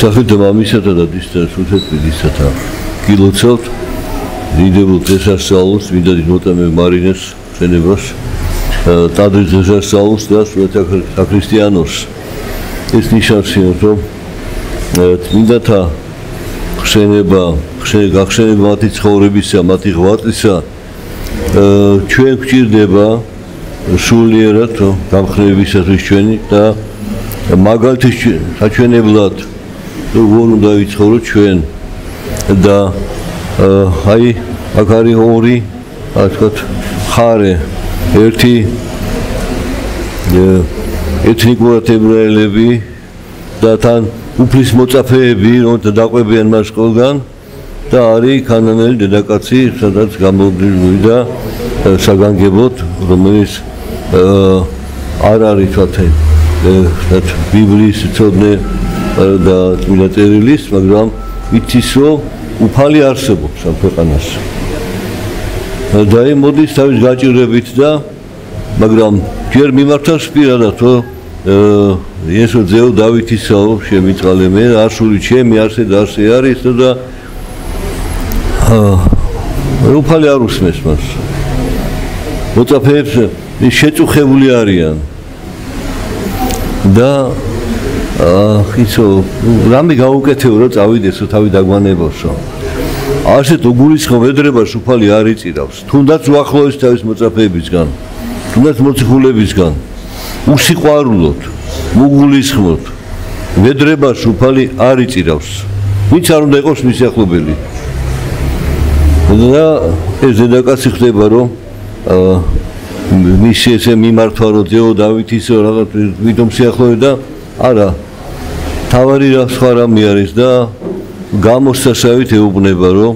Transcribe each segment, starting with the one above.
Სახით მამისათა და დისთან სულთეთმიდისათა გილოცავთ დიდებულ დღესასწაულს, მინდა დიდმოწამე მარინეს შენებას, ტაძრის დღესასწაულს და საქრისტიანოს. ეს ნიშანია, რომ წმინდათა გახსენება მათი ცხოვრებისა, მათი ღვაწლისა ჩვენ გვჭირდება სულიერად გამხნევისათვის ჩვენი და მაგალითის საჩვენებლად როგორ უნდა ვიცხოვროთ ჩვენ და აი აქ არის ორი ასე ხარე ერთი ეთნიკურად ებრაელები და თან უფლის მოწაფეები რომელთა დაყვებიან მას ყველგან და არის ქანანელი დედაკაცი სადაც გამოდიოდა საგანგებოდ რომელიც არ არის თვათე ბიბლიის ცოდნე და წმინდა წერილის, მაგრამ იცის რომ უფალი არსებობს ამ ქვეყანაში. და აი მოდის თავის გაჭირებით და მაგრამ ჯერ მიმართავს პირადად რომ ესო ძეო დავითისაო შემიწყალე მე არსული ჩემი არსე და არსე არის და უფალი არ უსმენს მას. მოწაფეებს შეწუხებული არიან და იცო რამე გაუკეთეო რომ წავიდესო თავი დაგვანებოსო ასეთ უგულისხმო ვედრებას უფალი არ იწირავს თუნდაც უახლოეს თავის მოწაფეებისგან თუნდაც მოციქულებისგან უსიყვარულოდ უგულისხმოდ ვედრებას უფალი არ იწირავს ვინც არ უნდა იყოს მისი ახლობელი და ეს დედაკაცი ხდება რომ მისი ესე მიმართვა რომ ძეო დავითისო რაღაც ვიდომ სიახლოვე და არა თავარი რა სხვა რამე არის და გამოსასავით ეუბნება რომ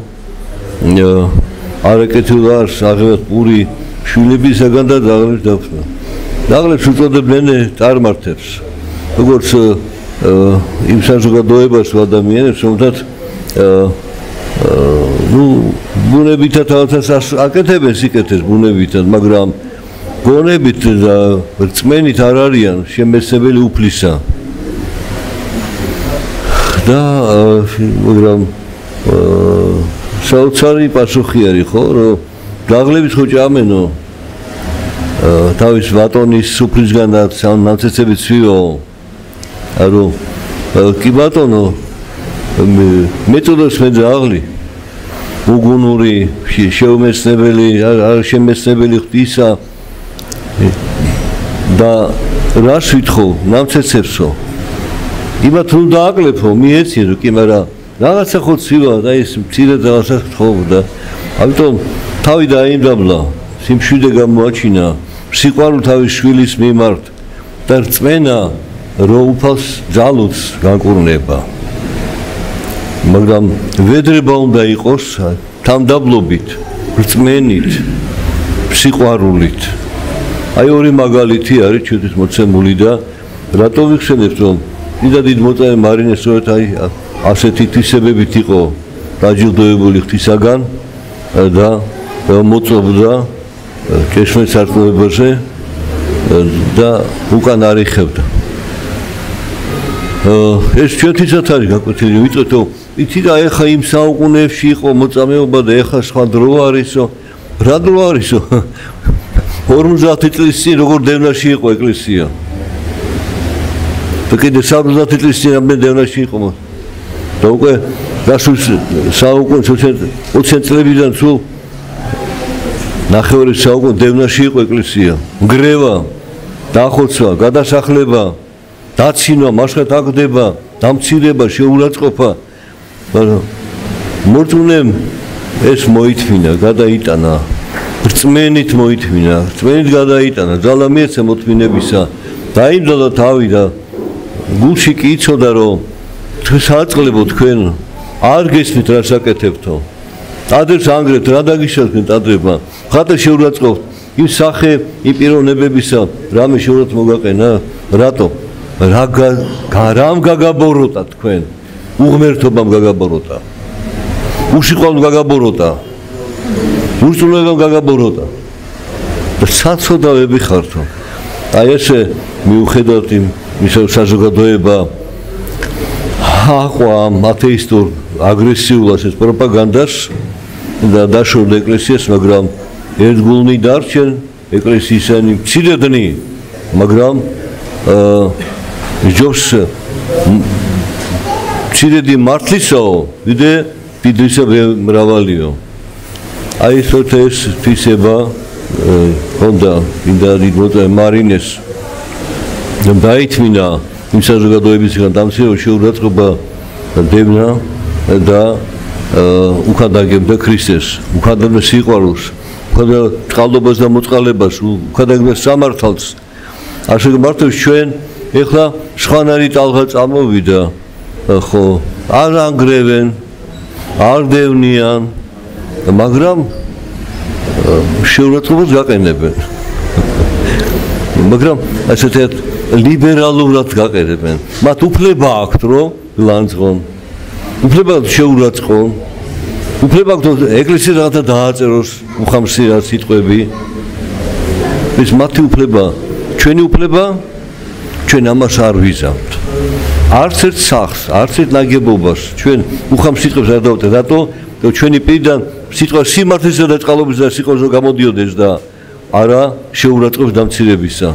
არაკეთილ არს აღებად პური შვილებისაგან და დაღლებს დაფნა დაღლებს უწოდებენ წარმართებს როგორც იმ საზოგადოებას ადამიანებს რომელთაც ბუნებითად რაღაცას აკეთებენ სიკეთეს ბუნებითად მაგრამ გონებით და რწმენით არ არიან შემეცნებელი უფლისა და მაგრამ საოცარი პასუხი არის ხო რომ დაღლების ხო ჭამენო თავის ბატონის სუფრისგან და ნაცეცებით ცვიო რომ კი ბატონო მეტოდოს მე დაღლი უგუნური შეუმეცნებელი არ შემეცნებელი ღვთისა და რას ვითხოვ ნამცეცებსო იმათ რომ დააკლებო მიეცირო კი მაგრამ რაღაცა ხო ცივა და ის მცირე რაღაცა ხოვ და ამიტომ თავი დაიმდაბლა სიმშვიდე გამოაჩინა სიყვარული თავის შვილის მიმართ და რწმენა რომ უფალს ძალუც განკურნება მაგრამ ვედრება უნდა იყოს თამდაბლობით რწმენით სიყვარულით აი ორი მაგალითი არის ჩვენთვის მოცემული და რატო ვიხსენებთ რომ დიდად მოწამე მარინეს სწორედ აი ასეთი თვისებებით იყო დაჯილდოებული ღვთისაგან და მოწობდა ჭეშმარიტ სარწმუნოებაზე და უკან არ იხევდა ეს ჩვენთვისაც არის გაკვეთილი ვიწოთ რომ იცი და ეხა იმ საუკუნეებში იყო მოწამეობა და ეხა სხვა დრო არისო რა დრო არისო 50 წლის წინ როგორ დევნაში იყო ეკლესია და კიდე 70 წლის წინ ამდენ დევნაში იყო და უკვე გასულ საუკუნეში 20 წლებიდან სულ ნახევარი საუკუნე დევნაში იყო ეკლესია. ნგრევა, დახოცვა, გადასახლება, დაცინვა, მაშხეთ აგდება, დამცირება, შეურაცხყოფა. მორწმუნემ ეს მოითმინა, გადაიტანა. რწმენით მოითმინა, რწმენით გადაიტანა, ძალა მიეცა მოთმინებისა. დაიმდადა თავი და გულში კი იცოდა, რომ საწყლებო თქვენ არ გესმით რა საკეთებთო. ადრეს ანგრეთ რა დაგიშალხეთ ადრება. ხატე შეურაცხყოფთ იმ სახე იმ პიროვნებებისა, რამე შეურაცხ მოგაყენა, რატო? რამ გაგაბოროტა თქვენ? უღმერთობამ გაგაბოროტა. უშიყვავნ გაგაბოროტა. ურწმუნოებამ გაგაბოროტა. და საცოდავები ხართო. აი ესე მიუხედავთ იმ საზოგადოება აყვა ათეისტურ აგრესიულ ეს პროპაგანდას და დაშორდა ეკლესიას, მაგრამ ერთგულნი დარჩენ ეკლესიისანი მცირედნი, მაგრამ ჯობს მცირედი მართლისაო, დიდრისა მრავალიო. აი ეს თვისება ჰქონდა ინდაიდმოტა მარინეს დაითმინა იმ საზოგადოებისგან დამცირება შეურაცხყოფა დევნა და უქადაგებდა ქრისტეს, უქადაგებდა სიყვარულს, უქადაგებდა წყალდობას და მოწყალებას, უქადაგებდა სამართალს. ასე მართლაც ჩვენ ეხლა სხვანაირი ტალღა წამოვიდა, ხო, არ ანგრევენ, არ დევნიან, მაგრამ შეურაცხყოფას გაყენებენ. მაგრამ ასეთ ლიბერალურად გაყენებენ. მათ უფლება აქვთ, რომ ლანძღონ. უფლება აქვთ შეურაცხყონ. უფლება აქვთ ეკლესიას რაღაცა დააწეროს უხამსიათ სიტყვები. ეს მათი უფლება, ჩვენი უფლება, ჩვენ ამას არ ვიზამთ. არც ერთ სახს, არც ერთ ნაგებობას ჩვენ უხამს სიტყვებს არ დავწერთ, რატო? ჩვენი პირიდან სიტყვა სიმართლისა და წყალობის და სიყვარულს გამოდიოდეს და არა შეურაცხყოფის დამცირებისა.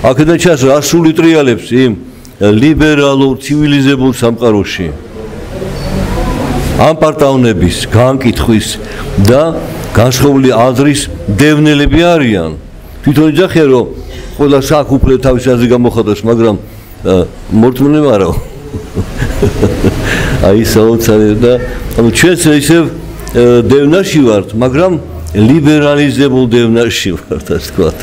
აქედან ჩანს რა სული ტრიალებს იმ ლიბერალურ ცივილიზებულ სამყაროში. ამ პარტავნების, განკითხვის და განსხვავებული აზრის დევნელები არიან. თვითონ იძახიან, რომ ყველა საქ უფლება თავის აზრი გამოხატოს, მაგრამ მორწმუნემ არა. აი საოცარი და ჩვენც ისევ დევნაში ვართ, მაგრამ ლიბერალიზებულ დევნაში ვართ, ასე ვთქვათ.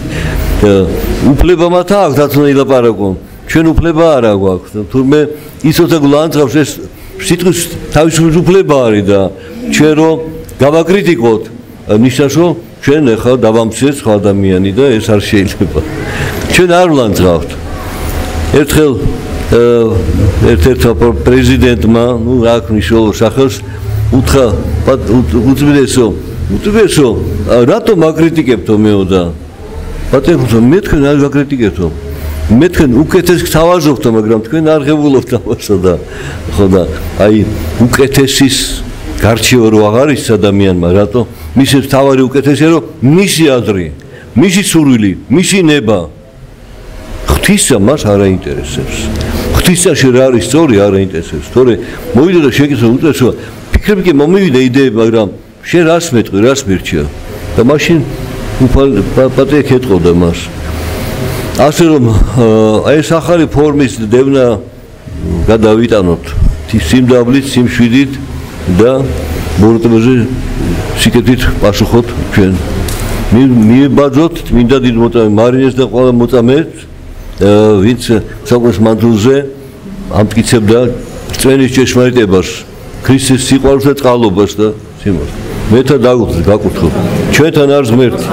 უფლება მათ აქვს დაცვა ილაპარაკონ. ჩვენ უფლება არ აქვს. თურმე ის როცა გლანძღავს ეს სიტყვის თავისუფლების უფლება არის და ჩვენ რომ გავაკრიტიკოთ, ნიშნავს რომ ჩვენ ახლა დავამცირეთ სხვა ადამიანი და ეს არ შეიძლება. ჩვენ არ ვლანძღავთ. ერთხელ ერთ-ერთ პრეზიდენტმა, ну რა ქნიშნულო სახელს უთხრა უწმიდესო, რატომ აკრიტიკებთო მეოდა? პატრიარქო, მე თქვენ არ გაკრიტიკებთო. მე თქვენ უკეთეს გთავაზობთო, მაგრამ თქვენ არ ღებულობთ ამასო და ხო და აი უკეთესის გარჩევა რო აღარ ის ადამიანმა, რატო? მისის თავარი უკეთესია, რომ მისი აზრი, მისი სურვილი, მისი ნება ღვთისა მას არ აინტერესებს. ღვთისაში რა არის სწორი არ აინტერესებს. თორე მოვიდა და შეკითხა უწესო, ფიქრები კი მომივიდა იდეები, მაგრამ შენ რას მეტყვი, რას მირჩია? და მაშინ პატრიარქი ეტყოდა მას. ასე რომ აი ეს ახალი ფორმის დევნა გადავიტანოთ სიმდაბლით, სიმშვიდით და მორწმუნეზე სიკეთით პასუხოთ ჩვენ. მიებაძოთ წმინდა დიდმოწამე მარინეს და ყველა მოწამეებს, ვინც საუკუნის მანძილზე ამტკიცებდა რწმენის ჭეშმარიტებას, ქრისტეს სიყვარულს და წყალობას და სიმართლეს. მეთა გაკურთხო. ჩვენთან არის ღმერთი.